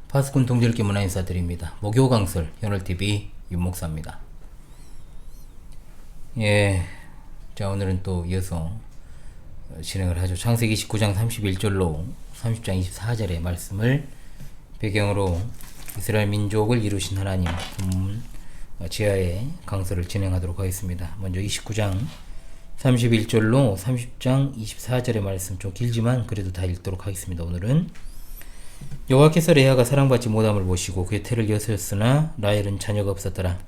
파스꾼 동절기 문화 인사드립니다. 목요 강설 연월TV 윤목사입니다. 예, 자 오늘은 또 이어서 진행을 하죠. 창세기 29장 31절로 30장 24절의 말씀을 배경으로 이스라엘 민족을 이루신 하나님 본문 지하의 강설을 진행하도록 하겠습니다. 먼저 29장 31절로 30장 24절의 말씀 좀 길지만 그래도 다 읽도록 하겠습니다. 오늘은 여호와께서 레아가 사랑받지 못함을 보시고 그의 태를 여셨으나 라헬은 자녀가 없었더라.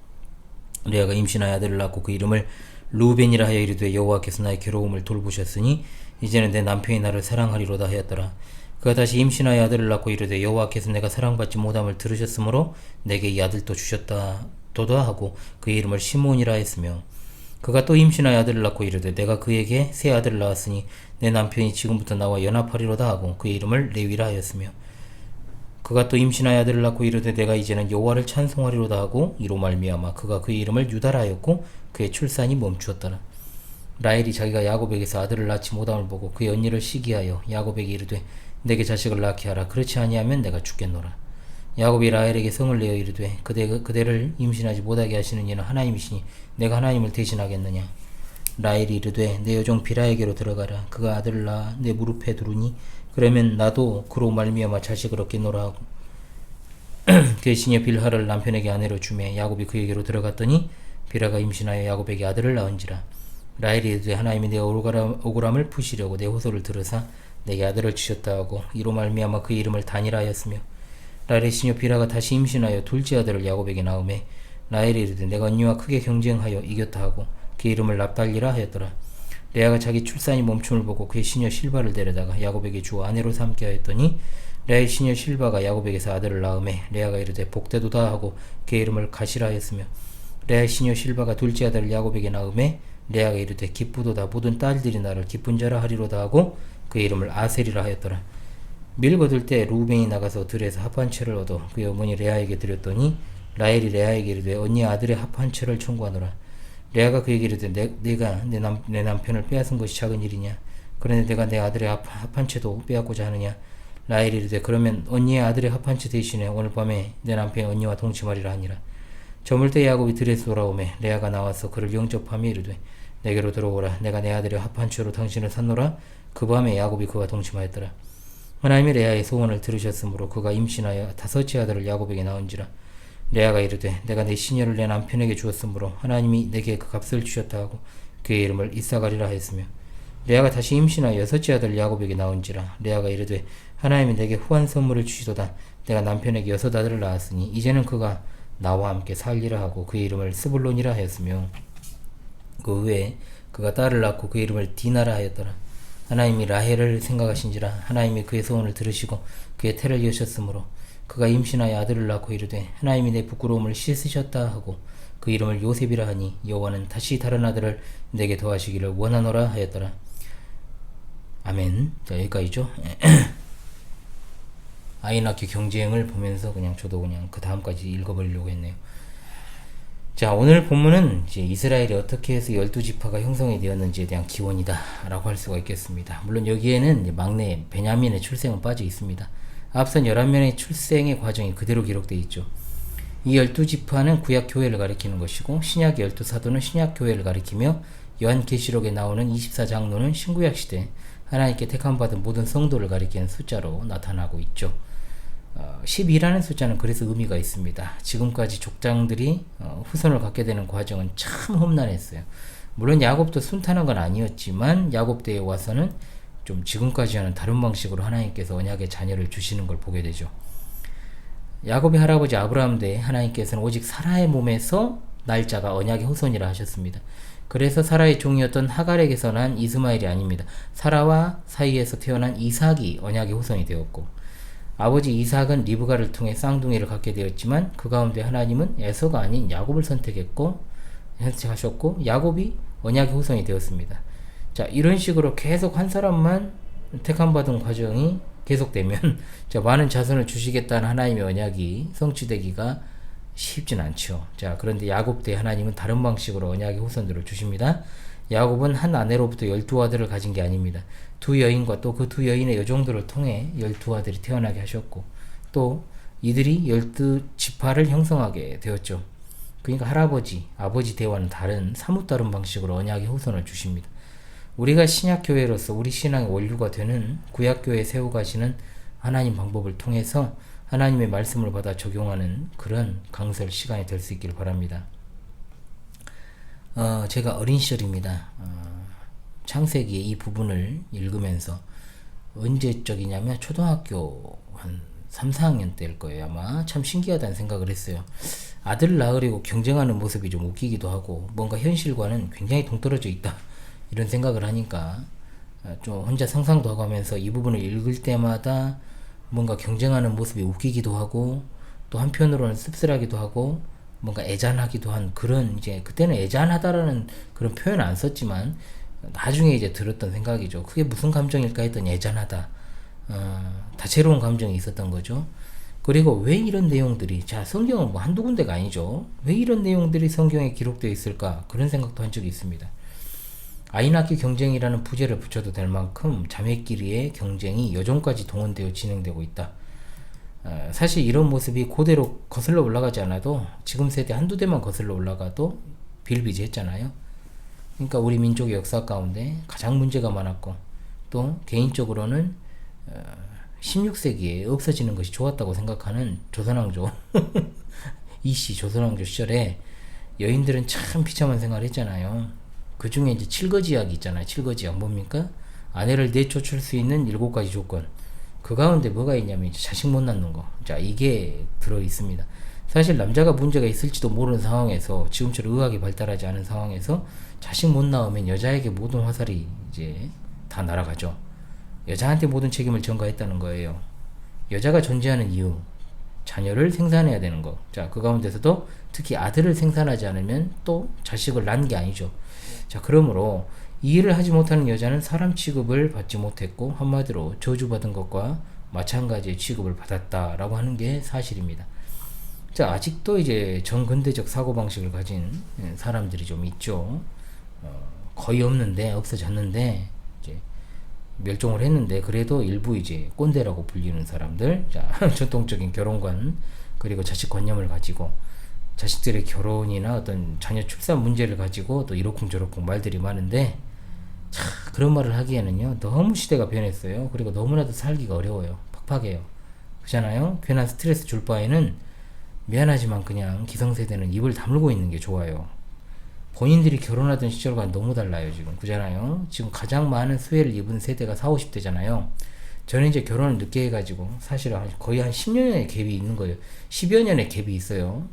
레아가 임신하여 아들을 낳고 그 이름을 루벤이라 하여 이르되 여호와께서 나의 괴로움을 돌보셨으니 이제는 내 남편이 나를 사랑하리로다 하였더라. 그가 다시 임신하여 아들을 낳고 이르되 여호와께서 내가 사랑받지 못함을 들으셨으므로 내게 이 아들도 주셨다 도다 하고 그의 이름을 시몬이라 했으며, 그가 또 임신하여 아들을 낳고 이르되 내가 그에게 새 아들을 낳았으니 내 남편이 지금부터 나와 연합하리로다 하고 그의 이름을 레위라 하였으며, 그가 또 임신하여 아들을 낳고 이르되 내가 이제는 여호와를 찬송하리로다 하고 이로 말미암아 그가 그의 이름을 유다라 하였고 그의 출산이 멈추었더라. 라헬이 자기가 야곱에게서 아들을 낳지 못함을 보고 그의 언니를 시기하여 야곱에게 이르되 내게 자식을 낳게 하라. 그렇지 아니하면 내가 죽겠노라. 야곱이 라헬에게 성을 내어 이르되 그대를 임신하지 못하게 하시는 이는 하나님이시니 내가 하나님을 대신하겠느냐. 라헬이 이르되 내 여종 비라에게로 들어가라. 그가 아들을 낳아 내 무릎에 두르니 그러면 나도 그로 말미암아 자식을 얻겠노라 하고 그의 시녀 빌하를 남편에게 아내로 주매 야곱이 그에게로 들어갔더니 빌하가 임신하여 야곱에게 아들을 낳은지라. 라헬이 이르되 하나님이 내 억울함을 푸시려고 내 호소를 들으사 내게 아들을 주셨다 하고 이로 말미암아 그의 이름을 단이라 하였으며, 라헬의 시녀 빌하가 다시 임신하여 둘째 아들을 야곱에게 낳음에 라헬이 이르되 내가 언니와 크게 경쟁하여 이겼다 하고 그의 이름을 납달리라 하였더라. 레아가 자기 출산이 멈춤을 보고 그의 시녀 실바를 데려다가 야곱에게 주어 아내로 삼게 하였더니 레아의 시녀 실바가 야곱에게서 아들을 낳음에 레아가 이르되 복되도다 하고 그의 이름을 가시라 하였으며, 레아의 시녀 실바가 둘째 아들을 야곱에게 낳음에 레아가 이르되 기쁘도다 모든 딸들이 나를 기쁜 자라 하리로다 하고 그의 이름을 아셀이라 하였더라. 밀 거둘 때 루벤이 나가서 들에서 합 한 채를 얻어 그의 어머니 레아에게 드렸더니 라헬이 레아에게 이르되 언니 아들의 합 한 채를 청구하노라. 레아가 그에게 이르되 내가 내 남편을 빼앗은 것이 작은 일이냐. 그런데 내가 내 아들의 합 한 채도 빼앗고자 하느냐. 라헬이 이르되 그러면 언니의 아들의 합 한 채 대신에 오늘 밤에 내 남편이 언니와 동침하리라 하니라. 저물 때 야곱이 들에서 돌아오매 레아가 나와서 그를 영접하며 이르되 내게로 들어오라. 내가 내 아들의 합 한 채로 당신을 샀노라. 그 밤에 야곱이 그와 동침하였더라. 하나님이 레아의 소원을 들으셨으므로 그가 임신하여 다섯째 아들을 야곱에게 낳은지라. 레아가 이르되 내가 내 시녀를 내 남편에게 주었으므로 하나님이 내게 그 값을 주셨다 하고 그의 이름을 이사가리라 하였으며, 레아가 다시 임신하여 여섯째 아들을 야곱에게 낳은지라. 레아가 이르되 하나님이 내게 후한 선물을 주시도다. 내가 남편에게 여섯 아들을 낳았으니 이제는 그가 나와 함께 살리라 하고 그의 이름을 스불론이라 하였으며, 그 후에 그가 딸을 낳고 그의 이름을 디나라 하였더라. 하나님이 라헬을 생각하신지라. 하나님이 그의 소원을 들으시고 그의 태를 여셨으므로 그가 임신하여 아들을 낳고 이르되 하나님이 내 부끄러움을 씻으셨다 하고 그 이름을 요셉이라 하니 여호와는 다시 다른 아들을 내게 더하시기를 원하노라 하였더라. 아멘. 자 여기까지죠. 아이 낳기 경쟁을 보면서 저도 그 다음까지 읽어버리려고 했네요. 자 오늘 본문은 이제 이스라엘이 어떻게 해서 12지파가 형성이 되었는지에 대한 기원이다 라고 할 수가 있겠습니다. 물론 여기에는 이제 막내 베냐민의 출생은 빠져 있습니다. 앞선 11명의 출생의 과정이 그대로 기록되어 있죠. 이 12지파는 구약교회를 가리키는 것이고 신약의 12사도는 신약교회를 가리키며 요한계시록에 나오는 24장로는 신구약시대 하나님께 택함받은 모든 성도를 가리키는 숫자로 나타나고 있죠. 12라는 숫자는 그래서 의미가 있습니다. 지금까지 족장들이 후손을 갖게 되는 과정은 참 험난했어요. 물론 야곱도 순탄한 건 아니었지만 야곱 때에 와서는 좀 지금까지와는 다른 방식으로 하나님께서 언약의 자녀를 주시는 걸 보게 되죠. 야곱의 할아버지 아브라함 때 하나님께서는 오직 사라의 몸에서 날짜가 언약의 후손이라 하셨습니다. 그래서 사라의 종이었던 하갈에게서 난 이스마엘이 아닙니다. 사라와 사이에서 태어난 이삭이 언약의 후손이 되었고, 아버지 이삭은 리브가를 통해 쌍둥이를 갖게 되었지만 그 가운데 하나님은 에서가 아닌 야곱을 선택하셨고 야곱이 언약의 후손이 되었습니다. 자 이런 식으로 계속 한 사람만 택함받은 과정이 계속되면 자 많은 자손을 주시겠다는 하나님의 언약이 성취되기가 쉽진 않죠. 자 그런데 야곱 때 하나님은 다른 방식으로 언약의 후손들을 주십니다. 야곱은 한 아내로부터 12아들을 가진 게 아닙니다. 두 여인과 또 그 두 여인의 여종들을 통해 12아들이 태어나게 하셨고, 또 이들이 12지파를 형성하게 되었죠. 그러니까 할아버지, 아버지 대와는 다른 사뭇 다른 방식으로 언약의 후손을 주십니다. 우리가 신약교회로서 우리 신앙의 원류가 되는 구약교회에 세워가시는 하나님 방법을 통해서 하나님의 말씀을 받아 적용하는 그런 강설 시간이 될 수 있길 바랍니다. 제가 어린 시절입니다. 창세기의 이 부분을 읽으면서 언제적이냐면 초등학교 한 3, 4학년 때일 거예요. 아마 참 신기하다는 생각을 했어요. 아들을 낳으려고 경쟁하는 모습이 좀 웃기기도 하고 뭔가 현실과는 굉장히 동떨어져 있다 이런 생각을 하니까 좀 혼자 상상도 하고 하면서 이 부분을 읽을 때마다 뭔가 경쟁하는 모습이 웃기기도 하고 또 한편으로는 씁쓸하기도 하고 뭔가 애잔하기도 한 그런 이제 그때는 애잔하다라는 그런 표현을 안 썼지만 나중에 이제 들었던 생각이죠. 그게 무슨 감정일까 했더니 애잔하다. 다채로운 감정이 있었던 거죠. 그리고 왜 이런 내용들이 자 성경은 뭐 한두 군데가 아니죠. 왜 이런 내용들이 성경에 기록되어 있을까 그런 생각도 한 적이 있습니다. 아이 낳기 경쟁이라는 부제를 붙여도 될 만큼 자매끼리의 경쟁이 여종까지 동원되어 진행되고 있다. 사실 이런 모습이 그대로 거슬러 올라가지 않아도 지금 세대 한두 대만 거슬러 올라가도 비일비재했잖아요. 그러니까 우리 민족의 역사 가운데 가장 문제가 많았고 또 개인적으로는 16세기에 없어지는 것이 좋았다고 생각하는 조선왕조 이씨 조선왕조 시절에 여인들은 참 비참한 생활을 했잖아요. 그 중에 이제 7거지약이 있잖아요. 7거지약 뭡니까? 아내를 내쫓을 수 있는 7가지 조건. 그 가운데 뭐가 있냐면 이제 자식 못 낳는 거. 자, 이게 들어 있습니다. 사실 남자가 문제가 있을지도 모르는 상황에서 지금처럼 의학이 발달하지 않은 상황에서 자식 못 낳으면 여자에게 모든 화살이 이제 다 날아가죠. 여자한테 모든 책임을 전가했다는 거예요. 여자가 존재하는 이유, 자녀를 생산해야 되는 거. 자, 그 가운데서도 특히 아들을 생산하지 않으면 또 자식을 낳은 게 아니죠. 자, 그러므로 이 일을 하지 못하는 여자는 사람 취급을 받지 못했고 한마디로 저주받은 것과 마찬가지의 취급을 받았다라고 하는 게 사실입니다. 자, 아직도 이제 정근대적 사고방식을 가진 사람들이 좀 있죠. 거의 없는데 없어졌는데 이제 멸종을 했는데 그래도 일부 이제 꼰대라고 불리는 사람들, 자, 전통적인 결혼관 그리고 자식관념을 가지고 자식들의 결혼이나 어떤 자녀 출산 문제를 가지고 또 이러쿵저러쿵 말들이 많은데 자, 그런 말을 하기에는요 너무 시대가 변했어요. 그리고 너무나도 살기가 어려워요. 팍팍해요. 그렇잖아요. 괜한 스트레스 줄 바에는 미안하지만 그냥 기성세대는 입을 다물고 있는 게 좋아요. 본인들이 결혼하던 시절과 너무 달라요. 지금 그잖아요. 지금 가장 많은 수혜를 입은 세대가 40, 50대잖아요. 저는 이제 결혼을 늦게 해가지고 사실 거의 한 10년의 갭이 있는 거예요. 10여 년의 갭이 있어요.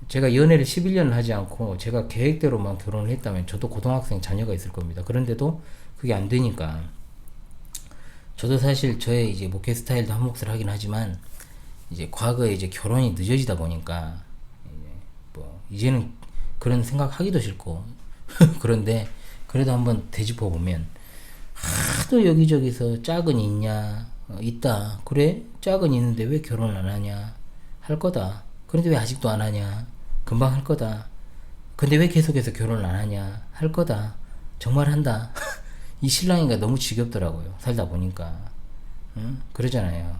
제가 연애를 11년을 하지 않고 제가 계획대로만 결혼을 했다면 저도 고등학생 자녀가 있을 겁니다. 그런데도 그게 안 되니까 저도 사실 저의 이제 목회 스타일도 한 몫을 하긴 하지만 이제 과거에 이제 결혼이 늦어지다 보니까 이제는 그런 생각하기도 싫고 그런데 그래도 한번 되짚어 보면 하도 여기저기서 짝은 있냐 있다 그래 짝은 있는데 왜 결혼 안 하냐 할 거다 그런데 왜 아직도 안 하냐 금방 할 거다 근데 왜 계속해서 결혼 안 하냐 할 거다 정말 한다 이 신랑이가 너무 지겹더라고요 살다 보니까 그러잖아요.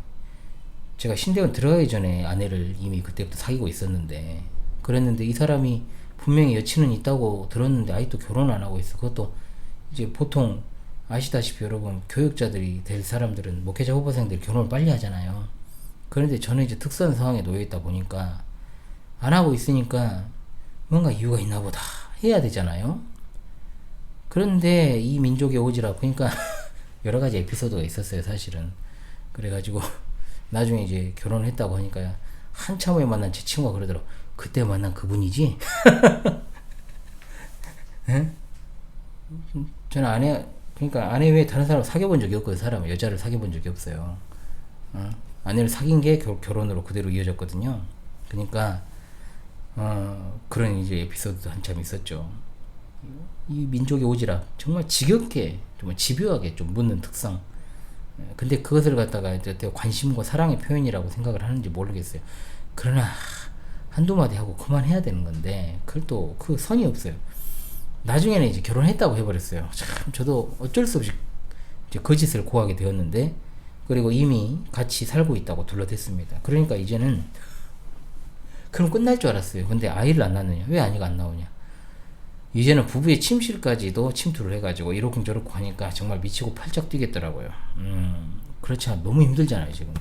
제가 신대원 들어가기 전에 아내를 이미 그때부터 사귀고 있었는데 그랬는데 이 사람이 분명히 여친은 있다고 들었는데 아직도 결혼 안 하고 있어. 그것도 이제 보통 아시다시피 여러분 교육자들이 될 사람들은 목회자 후보생들이 결혼을 빨리 하잖아요. 그런데 저는 이제 특수한 상황에 놓여 있다 보니까 안 하고 있으니까 뭔가 이유가 있나 보다 해야 되잖아요. 그런데 이 민족의 오지랖 그러니까 여러 가지 에피소드가 있었어요 사실은. 그래가지고 나중에 이제 결혼을 했다고 하니까 한참 후에 만난 제 친구가 그러더라고. 그때 만난 그분이지? 예? 저는 그러니까 아내 외에 다른 사람 사귀어본 적이 없거든요. 사람 여자를 사귀어본 적이 없어요. 아내를 사귄 게 결혼으로 그대로 이어졌거든요. 그러니까 그런 이제 에피소드도 한참 있었죠. 이 민족의 오지랖 정말 지겹게 정말 집요하게 좀 묻는 특성. 근데 그것을 갖다가 이제 관심과 사랑의 표현이라고 생각을 하는지 모르겠어요. 그러나 한두 마디 하고 그만해야 되는 건데 그걸 또 그 선이 없어요. 나중에는 이제 결혼했다고 해버렸어요. 참 저도 어쩔 수 없이 이제 그 짓을 고하게 되었는데 그리고 이미 같이 살고 있다고 둘러댔습니다. 그러니까 이제는 그럼 끝날 줄 알았어요. 근데 아이를 안 낳느냐? 왜 아이가 안 나오냐? 이제는 부부의 침실까지도 침투를 해가지고 이러쿵 저러쿵 하니까 정말 미치고 팔짝 뛰겠더라고요. 그렇지 않아 너무 힘들잖아요 지금.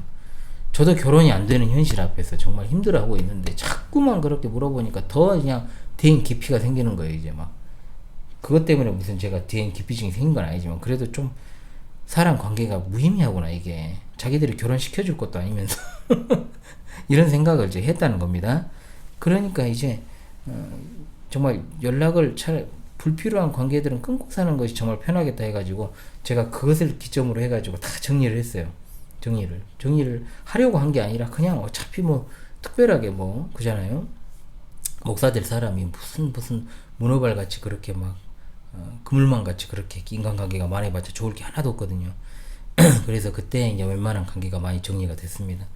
저도 결혼이 안 되는 현실 앞에서 정말 힘들어하고 있는데 자꾸만 그렇게 물어보니까 더 그냥 대인 기피가 생기는 거예요 이제 막. 그것 때문에 무슨 제가 대인 기피증이 생긴 건 아니지만 그래도 좀 사람 관계가 무의미하구나 이게. 자기들이 결혼시켜줄 것도 아니면서 이런 생각을 이제 했다는 겁니다. 그러니까 이제 정말 연락을 불필요한 관계들은 끊고 사는 것이 정말 편하겠다 해가지고 제가 그것을 기점으로 해가지고 다 정리를 했어요. 정리를 하려고 한 게 아니라 그냥 어차피 뭐 특별하게 뭐 그잖아요. 목사될 사람이 무슨 문어발 같이 그렇게 막 그물망 같이 그렇게 인간관계가 많아봤자 좋을 게 하나도 없거든요. 그래서 그때 이제 웬만한 관계가 많이 정리가 됐습니다.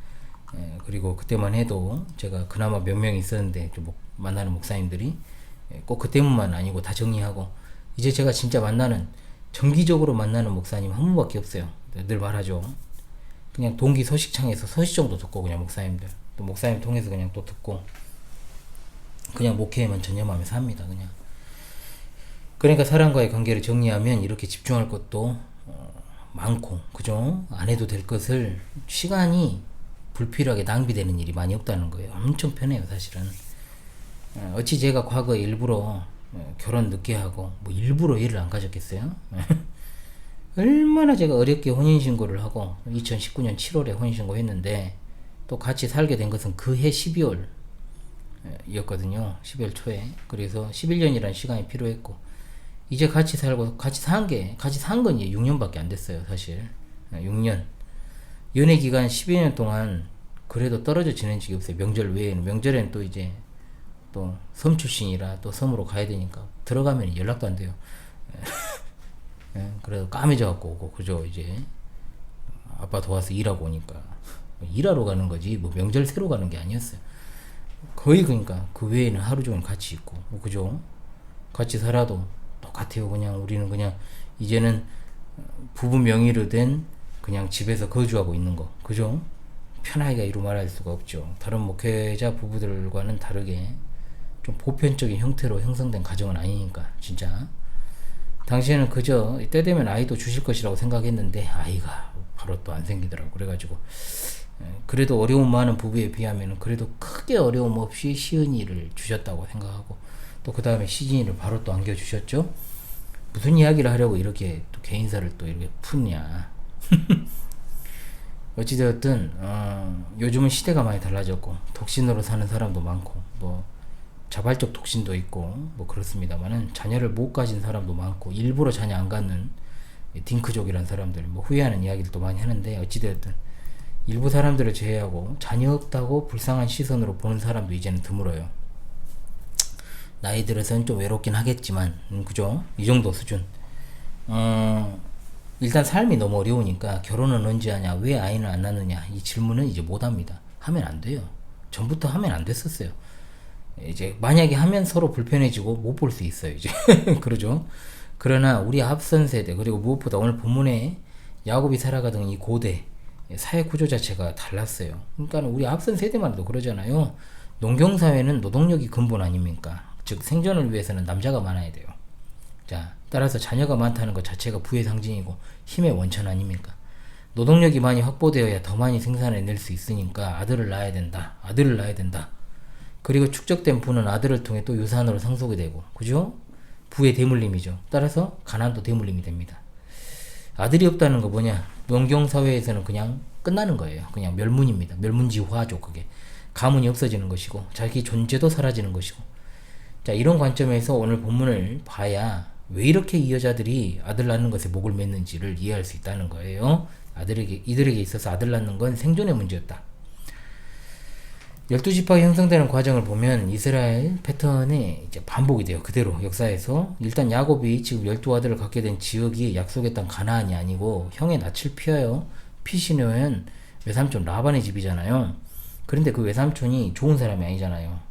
그리고 그때만 해도 제가 그나마 몇 명 있었는데 만나는 목사님들이 꼭 그 때문만 아니고 다 정리하고 이제 제가 진짜 정기적으로 만나는 목사님 한 분밖에 없어요. 늘 말하죠. 그냥 동기 소식창에서 소식 정도 듣고 그냥 목사님들 또 목사님 통해서 그냥 또 듣고 그냥 목회에만 전념하면서 합니다. 그냥 그러니까 사람과의 관계를 정리하면 이렇게 집중할 것도 많고 그죠? 안 해도 될 것을 시간이 불필요하게 낭비되는 일이 많이 없다는 거예요. 엄청 편해요 사실은. 어찌 제가 과거에 일부러 결혼 늦게 하고 뭐 일부러 일을 안 가졌겠어요? 얼마나 제가 어렵게 혼인신고를 하고 2019년 7월에 혼인신고 했는데 또 같이 살게 된 것은 그 해 12월 이었거든요. 12월 초에. 그래서 11년이라는 시간이 필요했고 이제 같이 살고 같이 산 건 6년밖에 안 됐어요 사실. 6년 연애 기간 12년 동안 그래도 떨어져 지낸 적이 없어요. 명절 외에는. 명절엔 또 이제 또 섬 출신이라 또 섬으로 가야 되니까 들어가면 연락도 안 돼요. 그래서 까매져 갖고 오고 그죠. 이제 아빠 도와서 일하고 오니까 일하러 가는 거지 뭐 명절 새로 가는 게 아니었어요. 거의 그러니까 그 외에는 하루 종일 같이 있고 뭐 그죠. 같이 살아도 똑같아요. 그냥 우리는 그냥 이제는 부부 명의로 된 그냥 집에서 거주하고 있는 거 그죠. 편하게 이루 말할 수가 없죠. 다른 목회자 부부들과는 다르게 좀 보편적인 형태로 형성된 가정은 아니니까 진짜. 당시에는 그저 때 되면 아이도 주실 것이라고 생각했는데 아이가 바로 또 안 생기더라고. 그래가지고 그래도 어려움 많은 부부에 비하면 그래도 크게 어려움 없이 시은이를 주셨다고 생각하고 또 그 다음에 시진이를 바로 또 안겨주셨죠. 무슨 이야기를 하려고 이렇게 또 개인사를 또 이렇게 푸냐. 어찌되었든 요즘은 시대가 많이 달라졌고 독신으로 사는 사람도 많고 뭐 자발적 독신도 있고 뭐 그렇습니다만은 자녀를 못 가진 사람도 많고 일부러 자녀 안 갖는 딩크족이라는 사람들 뭐 후회하는 이야기들도 많이 하는데 어찌되었든 일부 사람들을 제외하고 자녀 없다고 불쌍한 시선으로 보는 사람도 이제는 드물어요. 나이 들어서는 좀 외롭긴 하겠지만 그죠? 이 정도 수준. 일단 삶이 너무 어려우니까 결혼은 언제 하냐 왜 아이는 안 낳느냐 이 질문은 이제 못합니다. 하면 안 돼요. 전부터 하면 안 됐었어요. 이제 만약에 하면 서로 불편해지고 못 볼 수 있어요 이제. 그러죠. 그러나 우리 앞선 세대 그리고 무엇보다 오늘 본문에 야곱이 살아가던 이 고대 사회 구조 자체가 달랐어요. 그러니까 우리 앞선 세대만 해도 그러잖아요. 농경사회는 노동력이 근본 아닙니까? 즉 생존을 위해서는 남자가 많아야 돼요. 자, 따라서 자녀가 많다는 것 자체가 부의 상징이고 힘의 원천 아닙니까? 노동력이 많이 확보되어야 더 많이 생산해낼 수 있으니까 아들을 낳아야 된다. 아들을 낳아야 된다. 그리고 축적된 부는 아들을 통해 또 유산으로 상속이 되고 그죠? 부의 대물림이죠. 따라서 가난도 대물림이 됩니다. 아들이 없다는 거 뭐냐? 농경사회에서는 그냥 끝나는 거예요. 그냥 멸문입니다. 멸문지화죠. 그게 가문이 없어지는 것이고 자기 존재도 사라지는 것이고. 자, 이런 관점에서 오늘 본문을 봐야 왜 이렇게 이 여자들이 아들 낳는 것에 목을 맸는지를 이해할 수 있다는 거예요. 이들에게 있어서 아들 낳는 건 생존의 문제였다. 12지파가 형성되는 과정을 보면 이스라엘 패턴이 이제 반복이 돼요. 그대로 역사에서. 일단 야곱이 지금 12아들을 갖게 된 지역이 약속의 땅 가나안이 아니고 형의 낯을 피하여 피시노엔 외삼촌 라반의 집이잖아요. 그런데 그 외삼촌이 좋은 사람이 아니잖아요.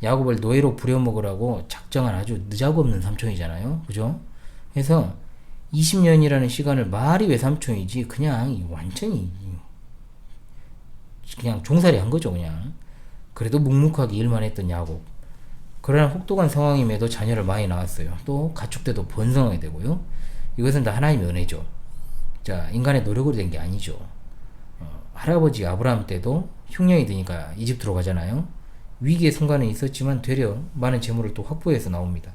야곱을 노예로 부려먹으라고 작정한 아주 느자고 없는 삼촌이잖아요. 그죠? 그래서 20년이라는 시간을 말이 외삼촌이지 그냥 완전히 그냥 종살이 한 거죠. 그냥 그래도 묵묵하게 일만 했던 야곱. 그러나 혹독한 상황임에도 자녀를 많이 낳았어요. 또 가축 때도 번성하게 되고요. 이것은 다 하나님의 은혜죠. 자, 인간의 노력으로 된 게 아니죠. 할아버지 아브라함 때도 흉년이 드니까 이집트로 가잖아요. 위기의 순간은 있었지만 되려 많은 재물을 또 확보해서 나옵니다.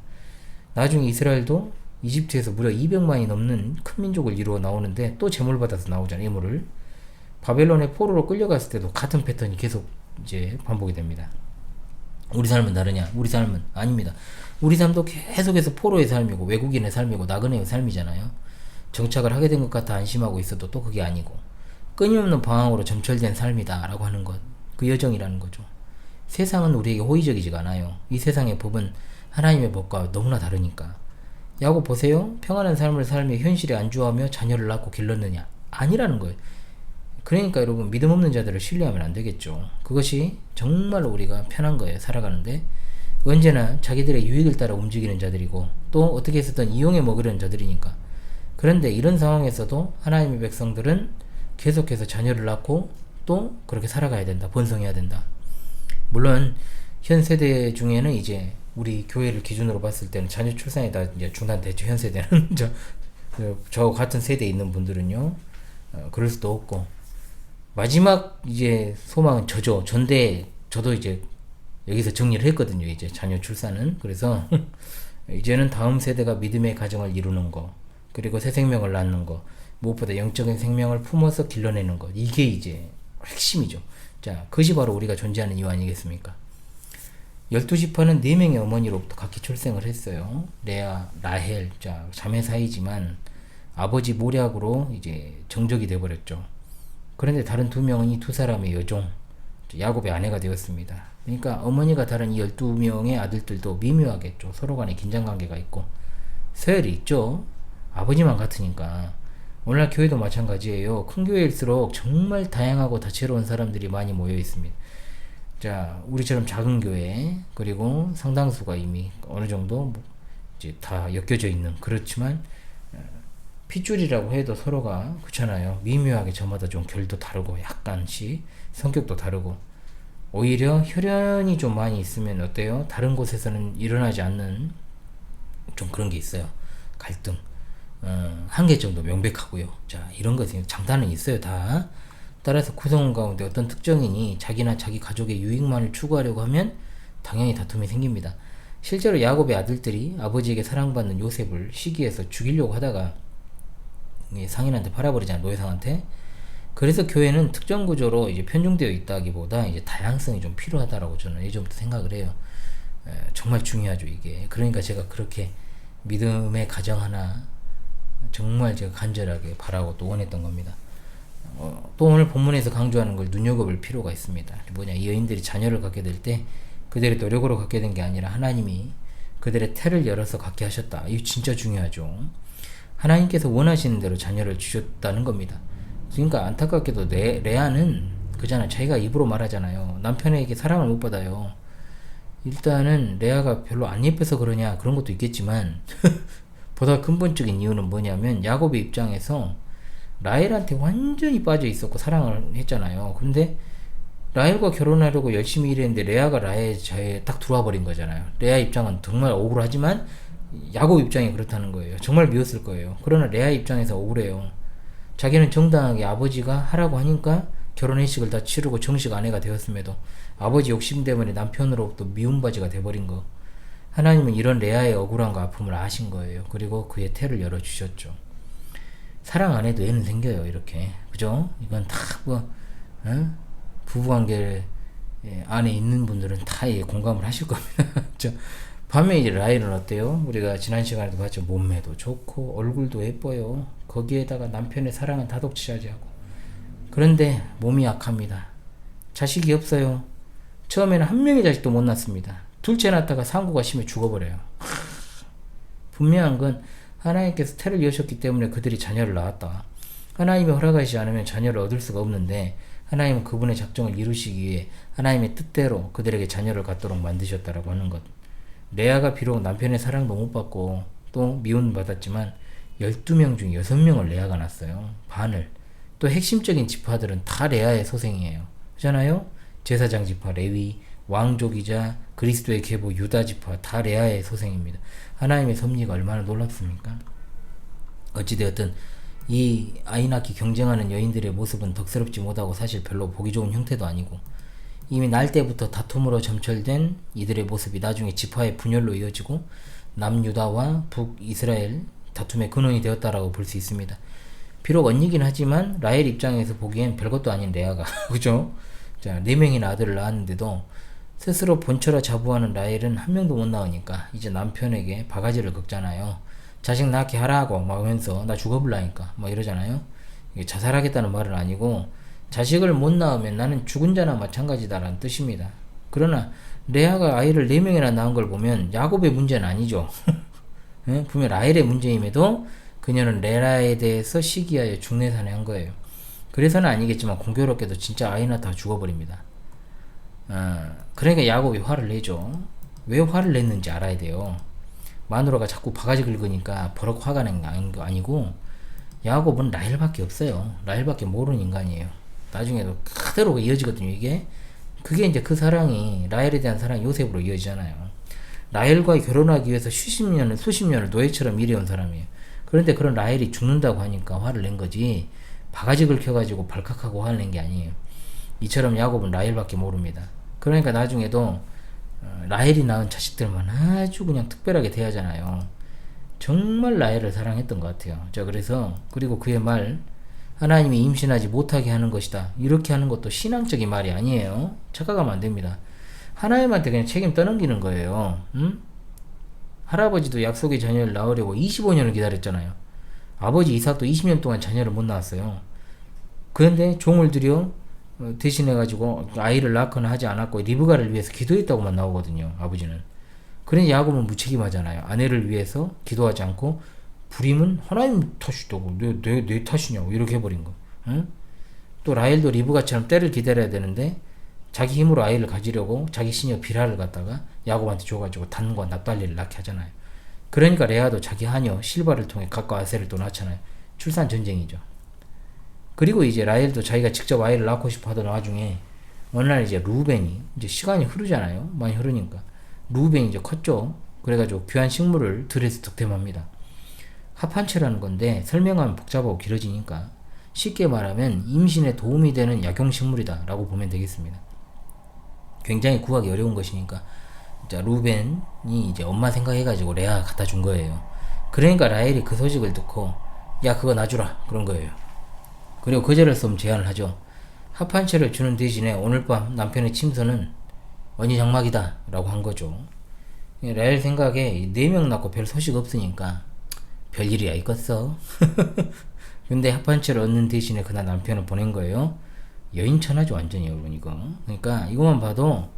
나중에 이스라엘도 이집트에서 무려 200만이 넘는 큰 민족을 이루어 나오는데 또 재물 받아서 나오잖아요. 예물을. 바벨론의 포로로 끌려갔을 때도 같은 패턴이 계속 이제 반복이 됩니다. 우리 삶은 다르냐? 우리 삶은 아닙니다. 우리 삶도 계속해서 포로의 삶이고 외국인의 삶이고 나그네의 삶이잖아요. 정착을 하게 된 것 같아 안심하고 있어도 또 그게 아니고 끊임없는 방황으로 점철된 삶이다 라고 하는 것, 그 여정이라는 거죠. 세상은 우리에게 호의적이지가 않아요. 이 세상의 법은 하나님의 법과 너무나 다르니까. 야곱 보세요. 평안한 삶을 살며 현실에 안주하며 자녀를 낳고 길렀느냐? 아니라는 거예요. 그러니까 여러분, 믿음 없는 자들을 신뢰하면 안 되겠죠. 그것이 정말로 우리가 편한 거예요. 살아가는데 언제나 자기들의 유익을 따라 움직이는 자들이고 또 어떻게 해서든 이용해 먹으려는 자들이니까. 그런데 이런 상황에서도 하나님의 백성들은 계속해서 자녀를 낳고 또 그렇게 살아가야 된다. 번성해야 된다. 물론 현 세대 중에는 이제 우리 교회를 기준으로 봤을 때는 자녀 출산이 다 이제 중단됐죠. 현 세대는 저 같은 세대에 있는 분들은요, 그럴 수도 없고 마지막 이제 소망은 저죠. 전데 저도 이제 여기서 정리를 했거든요. 이제 자녀 출산은. 그래서 이제는 다음 세대가 믿음의 가정을 이루는 거, 그리고 새 생명을 낳는 거, 무엇보다 영적인 생명을 품어서 길러내는 것, 이게 이제 핵심이죠. 자, 그것이 바로 우리가 존재하는 이유 아니겠습니까? 12지파는 4명의 어머니로부터 각기 출생을 했어요. 레아, 라헬, 자, 자매 사이지만 아버지 모략으로 이제 정적이 되어버렸죠. 그런데 다른 2명은 이 2사람의 여종, 야곱의 아내가 되었습니다. 그러니까 어머니가 다른 이 12명의 아들들도 미묘하겠죠. 서로 간에 긴장관계가 있고 서열이 있죠. 아버지만 같으니까. 오늘날 교회도 마찬가지예요. 큰 교회일수록 정말 다양하고 다채로운 사람들이 많이 모여 있습니다. 자, 우리처럼 작은 교회, 그리고 상당수가 이미 어느 정도 이제 다 엮여져 있는, 그렇지만 핏줄이라고 해도 서로가 그렇잖아요. 미묘하게 저마다 좀 결도 다르고 약간씩 성격도 다르고, 오히려 혈연이 좀 많이 있으면 어때요? 다른 곳에서는 일어나지 않는 좀 그런 게 있어요. 갈등. 한계 정도 명백하고요. 자, 이런 것은 장단은 있어요. 다. 따라서 구성원 가운데 어떤 특정인이 자기나 자기 가족의 유익만을 추구하려고 하면 당연히 다툼이 생깁니다. 실제로 야곱의 아들들이 아버지에게 사랑받는 요셉을 시기해서 죽이려고 하다가 상인한테 팔아버리잖아요. 노예상한테. 그래서 교회는 특정 구조로 이제 편중되어 있다기보다 이제 다양성이 좀 필요하다라고 저는 예전부터 생각을 해요. 정말 중요하죠, 이게. 그러니까 제가 그렇게 믿음의 가정 하나 정말 제가 간절하게 바라고 또 원했던 겁니다. 또 오늘 본문에서 강조하는 걸 눈여겨볼 필요가 있습니다. 뭐냐, 이 여인들이 자녀를 갖게 될 때 그들의 노력으로 갖게 된 게 아니라 하나님이 그들의 태를 열어서 갖게 하셨다. 이거 진짜 중요하죠. 하나님께서 원하시는 대로 자녀를 주셨다는 겁니다. 그러니까 안타깝게도 레아는 그잖아, 자기가 입으로 말하잖아요. 남편에게 사랑을 못 받아요. 일단은 레아가 별로 안 예뻐서 그러냐, 그런 것도 있겠지만 보다 근본적인 이유는 뭐냐면 야곱의 입장에서 라헬한테 완전히 빠져 있었고 사랑을 했잖아요. 근데 라헬과 결혼하려고 열심히 일했는데 레아가 라헬 자에 딱 들어와 버린 거잖아요. 레아 입장은 정말 억울하지만 야곱 입장이 그렇다는 거예요. 정말 미웠을 거예요. 그러나 레아 입장에서 억울해요. 자기는 정당하게 아버지가 하라고 하니까 결혼회식을 다 치르고 정식 아내가 되었음에도 아버지 욕심 때문에 남편으로부터 미움받이가 돼버린 거. 하나님은 이런 레아의 억울함과 아픔을 아신 거예요. 그리고 그의 태를 열어주셨죠. 사랑 안 해도 애는 생겨요. 이렇게. 그죠? 이건 다 부부관계 안에 있는 분들은 다 공감을 하실 겁니다. 반면 이제 라헬은 어때요? 우리가 지난 시간에도 봤죠. 몸매도 좋고 얼굴도 예뻐요. 거기에다가 남편의 사랑은 다독치하지하고. 그런데 몸이 약합니다. 자식이 없어요. 처음에는 한 명의 자식도 못 낳습니다. 둘째 낳다가 상고가 심해 죽어버려요. 분명한 건 하나님께서 태를 여셨기 때문에 그들이 자녀를 낳았다. 하나님이 허락하시지 않으면 자녀를 얻을 수가 없는데 하나님은 그분의 작정을 이루시기 위해 하나님의 뜻대로 그들에게 자녀를 갖도록 만드셨다라고 하는 것. 레아가 비록 남편의 사랑도 못 받고 또 미움받았지만 12명 중 6명을 레아가 낳았어요. 반을. 또 핵심적인 지파들은 다 레아의 소생이에요. 그렇잖아요? 제사장 지파 레위, 왕족이자 그리스도의 계보 유다 지파 다 레아의 소생입니다. 하나님의 섭리가 얼마나 놀랍습니까? 어찌되었든 이 아이 낳기 경쟁하는 여인들의 모습은 덕스럽지 못하고 사실 별로 보기 좋은 형태도 아니고, 이미 날 때부터 다툼으로 점철된 이들의 모습이 나중에 지파의 분열로 이어지고 남유다와 북이스라엘 다툼의 근원이 되었다라고 볼 수 있습니다. 비록 언니긴 하지만 라헬 입장에서 보기엔 별것도 아닌 레아가 그죠? 자, 4명이나 아들을 낳았는데도 스스로 본처라 자부하는 라헬은 한 명도 못 낳으니까 이제 남편에게 바가지를 긁잖아요. 자식 낳게 하라고 막 하면서 나 죽어볼라니까 막 이러잖아요. 이게 자살하겠다는 말은 아니고 자식을 못 낳으면 나는 죽은 자나 마찬가지다라는 뜻입니다. 그러나 레아가 아이를 4명이나 낳은 걸 보면 야곱의 문제는 아니죠. 분명 라헬의 문제임에도 그녀는 레아에 대해서 시기하여 중내산해한 거예요. 그래서는 아니겠지만 공교롭게도 진짜 아이나 다 죽어버립니다. 그러니까 야곱이 화를 내죠. 왜 화를 냈는지 알아야 돼요. 마누라가 자꾸 바가지 긁으니까 버럭 화가 난 거 아니고, 야곱은 라헬밖에 없어요. 라헬밖에 모르는 인간이에요. 나중에도 그대로 이어지거든요. 이게 그게 이제 그 사랑이, 라헬에 대한 사랑이 요셉으로 이어지잖아요. 라헬과 결혼하기 위해서 수십 년을 노예처럼 일해온 사람이에요. 그런데 그런 라헬이 죽는다고 하니까 화를 낸 거지, 바가지 긁혀가지고 발칵하고 화를 낸 게 아니에요. 이처럼 야곱은 라헬밖에 모릅니다. 그러니까 나중에도 라헬이 낳은 자식들만 아주 그냥 특별하게 대하잖아요. 정말 라헬을 사랑했던 것 같아요. 자, 그리고 그의 말, 하나님이 임신하지 못하게 하는 것이다, 이렇게 하는 것도 신앙적인 말이 아니에요. 착각하면 안 됩니다. 하나님한테 그냥 책임 떠넘기는 거예요. 할아버지도 약속의 자녀를 낳으려고 25년을 기다렸잖아요. 아버지 이삭도 20년 동안 자녀를 못 낳았어요. 그런데 종을 들여 대신해가지고 아이를 낳거나 하지 않았고 리브가를 위해서 기도했다고만 나오거든요. 아버지는. 그러니 야곱은 무책임하잖아요. 아내를 위해서 기도하지 않고 불임은 하나님 탓이다고, 내 탓이냐고 이렇게 해버린 거. 또 라헬도 리브가처럼 때를 기다려야 되는데 자기 힘으로 아이를 가지려고 자기 시녀 비라를 갖다가 야곱한테 줘가지고 단과 납달리를 낳게 하잖아요. 그러니까 레아도 자기 하녀 실바를 통해 갓과 아셀을 또 낳잖아요. 출산 전쟁이죠. 그리고 이제 라헬도 자기가 직접 아이를 낳고 싶어 하던 와중에 어느 날 이제 루벤이, 이제 시간이 흐르잖아요. 많이 흐르니까 루벤이 이제 컸죠. 그래가지고 귀한 식물을 들에서 득템합니다. 합한채라는 건데 설명하면 복잡하고 길어지니까 쉽게 말하면 임신에 도움이 되는 약용식물이다 라고 보면 되겠습니다. 굉장히 구하기 어려운 것이니까 자, 루벤이 이제 엄마 생각해가지고 레아 갖다 준 거예요. 그러니까 라헬이 그 소식을 듣고 야, 그거 놔주라 그런 거예요. 그리고 거절할 수 없는 제안을 하죠. 합한채를 주는 대신에 오늘 밤 남편의 침선은 언니 장막이다 라고 한 거죠. 라헬 생각에 4명 낳고 별 소식 없으니까 별일이야 있겠어. 근데 합한채를 얻는 대신에 그날 남편을 보낸 거예요. 여인천하죠 완전히 여러분 이거. 그러니까 이것만 봐도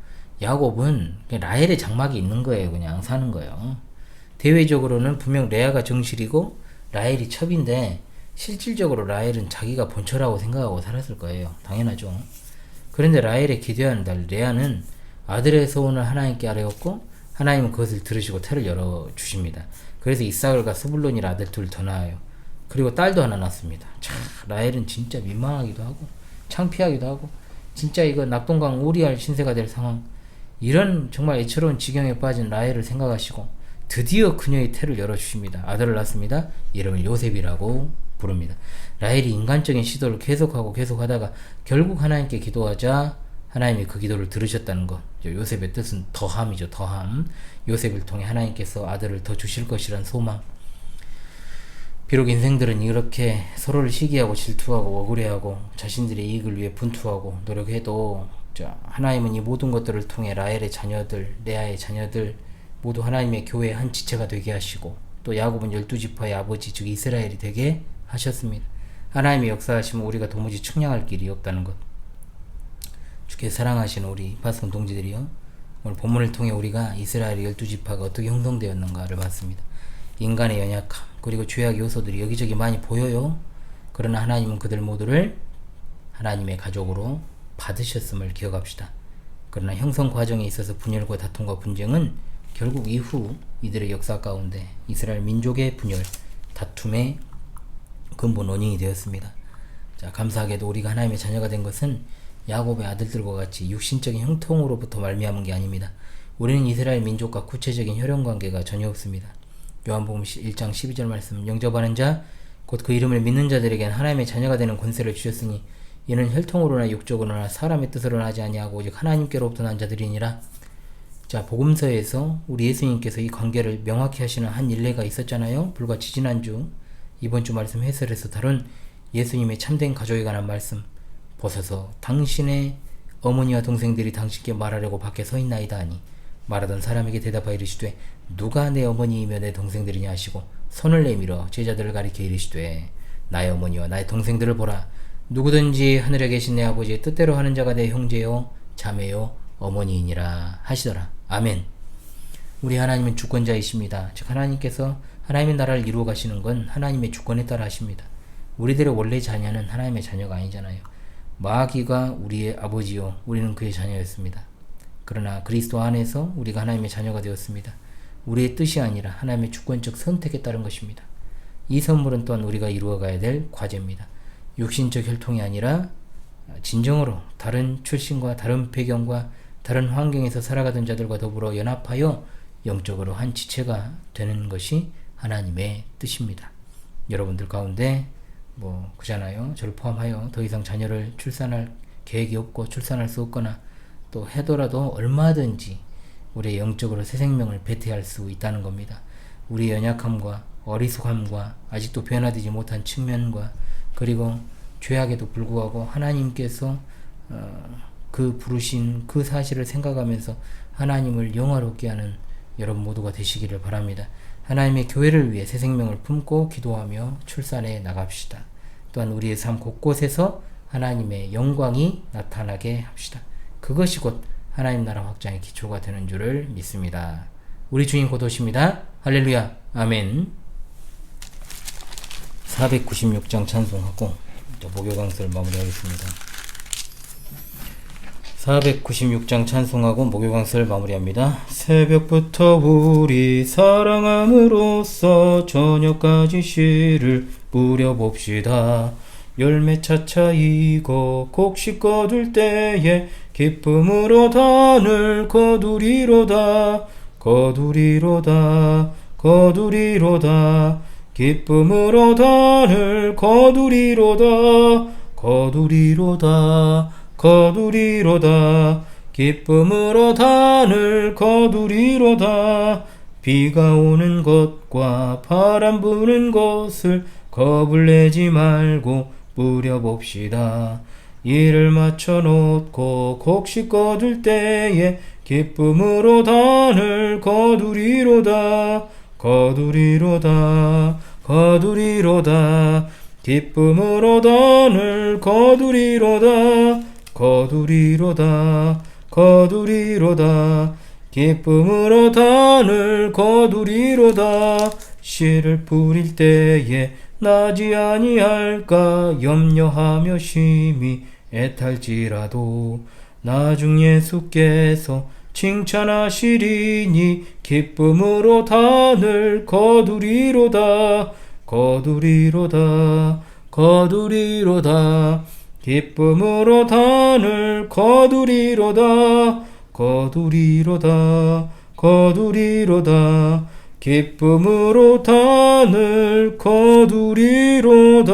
야곱은 라헬의 장막이 있는 거예요. 그냥 사는 거예요. 대외적으로는 분명 레아가 정실이고 라헬이 첩인데 실질적으로 라헬은 자기가 본처라고 생각하고 살았을 거예요. 당연하죠. 그런데 라헬의 기대하는 날 레아는 아들의 소원을 하나님께 아뢰었고 하나님은 그것을 들으시고 태를 열어주십니다. 그래서 이삭을과 스불론이라 아들 둘 더 낳아요. 그리고 딸도 하나 낳습니다. 참, 라헬은 진짜 민망하기도 하고 창피하기도 하고 진짜 이거 낙동강 오리알 신세가 될 상황, 이런 정말 애처로운 지경에 빠진 라헬을 생각하시고 드디어 그녀의 태를 열어주십니다. 아들을 낳습니다. 이름을 요셉이라고 부릅니다. 라헬이 인간적인 시도를 계속하다가 결국 하나님께 기도하자 하나님이 그 기도를 들으셨다는 것. 요셉의 뜻은 더함이죠. 더함. 요셉을 통해 하나님께서 아들을 더 주실 것이란 소망. 비록 인생들은 이렇게 서로를 시기하고 질투하고 억울해하고 자신들의 이익을 위해 분투하고 노력해도 하나님은 이 모든 것들을 통해 라헬의 자녀들, 레아의 자녀들 모두 하나님의 교회의 한 지체가 되게 하시고 또 야곱은 12지파의 아버지 즉 이스라엘이 되게 하셨습니다. 하나님의 역사하시면 우리가 도무지 측량할 길이 없다는 것. 주께 사랑하시는 우리 파송 동지들이요, 오늘 본문을 통해 우리가 이스라엘의 12지파가 어떻게 형성되었는가를 봤습니다. 인간의 연약함 그리고 죄악 요소들이 여기저기 많이 보여요. 그러나 하나님은 그들 모두를 하나님의 가족으로 받으셨음을 기억합시다. 그러나 형성 과정에 있어서 분열과 다툼과 분쟁은 결국 이후 이들의 역사 가운데 이스라엘 민족의 분열, 다툼의 근본 원인이 되었습니다. 자, 감사하게도 우리가 하나님의 자녀가 된 것은 야곱의 아들들과 같이 육신적인 형통으로부터 말미암은 게 아닙니다. 우리는 이스라엘 민족과 구체적인 혈연 관계가 전혀 없습니다. 요한복음 1장 12절 말씀, 영접하는 자 곧 그 이름을 믿는 자들에게는 하나님의 자녀가 되는 권세를 주셨으니 이는 혈통으로나 육적으로나 사람의 뜻으로나 하지 아니하고 오직 하나님께로부터 난 자들이니라. 자, 복음서에서 우리 예수님께서 이 관계를 명확히 하시는 한 일례가 있었잖아요. 불과 지지난주 이번 주 말씀 해설에서 다룬 예수님의 참된 가족에 관한 말씀 보소서. 당신의 어머니와 동생들이 당신께 말하려고 밖에 서 있나이다 하니 말하던 사람에게 대답하여 이르시되 누가 내 어머니이며 내 동생들이냐 하시고 손을 내밀어 제자들을 가리켜 이르시되 나의 어머니와 나의 동생들을 보라. 누구든지 하늘에 계신 내 아버지의 뜻대로 하는 자가 내 형제요 자매요 어머니이니라 하시더라. 아멘. 우리 하나님은 주권자이십니다. 즉 하나님께서 하나님의 나라를 이루어 가시는 건 하나님의 주권에 따라 하십니다. 우리들의 원래 자녀는 하나님의 자녀가 아니잖아요. 마귀가 우리의 아버지요 우리는 그의 자녀였습니다. 그러나 그리스도 안에서 우리가 하나님의 자녀가 되었습니다. 우리의 뜻이 아니라 하나님의 주권적 선택에 따른 것입니다. 이 선물은 또한 우리가 이루어가야 될 과제입니다. 육신적 혈통이 아니라 진정으로 다른 출신과 다른 배경과 다른 환경에서 살아가던 자들과 더불어 연합하여 영적으로 한 지체가 되는 것이 하나님의 뜻입니다. 여러분들 가운데 그잖아요. 저를 포함하여 더 이상 자녀를 출산할 계획이 없고 출산할 수 없거나 또 해더라도 얼마든지 우리의 영적으로 새 생명을 배태할 수 있다는 겁니다. 우리의 연약함과 어리숙함과 아직도 변화되지 못한 측면과 그리고 죄악에도 불구하고 하나님께서 그 부르신 그 사실을 생각하면서 하나님을 영화롭게 하는 여러분 모두가 되시기를 바랍니다. 하나님의 교회를 위해 새 생명을 품고 기도하며 출산해 나갑시다. 또한 우리의 삶 곳곳에서 하나님의 영광이 나타나게 합시다. 그것이 곧 하나님 나라 확장의 기초가 되는 줄을 믿습니다. 우리 주님 곧 오십니다. 할렐루야. 아멘. 496장 찬송하고 목요 강설을 마무리하겠습니다. 496장 찬송하고 목요 강설 마무리합니다. 새벽부터 우리 사랑함으로써 저녁까지 씨를 뿌려봅시다. 열매 차차 익어 곡식 거둘 때에 기쁨으로 단을 거두리로다. 거두리로다. 거두리로다. 기쁨으로 단을 거두리로다. 거두리로다. 거두리로다. 기쁨으로 단을 거두리로다. 비가 오는 것과 바람 부는 것을 겁을 내지 말고 뿌려봅시다. 일을 마쳐 놓고 곡식 거둘 때에 기쁨으로 단을 거두리로다. 거두리로다. 거두리로다. 기쁨으로 단을 거두리로다. 거두리로다. 거두리로다. 기쁨으로 단을 거두리로다. 씨를 뿌릴 때에 나지 아니할까 염려하며 심히 애탈지라도 나중 예수께서 칭찬하시리니 기쁨으로 단을 거두리로다. 거두리로다. 거두리로다. 기쁨으로 단을 거두리로다. 거두리로다. 거두리로다. 기쁨으로 단을 거두리로다.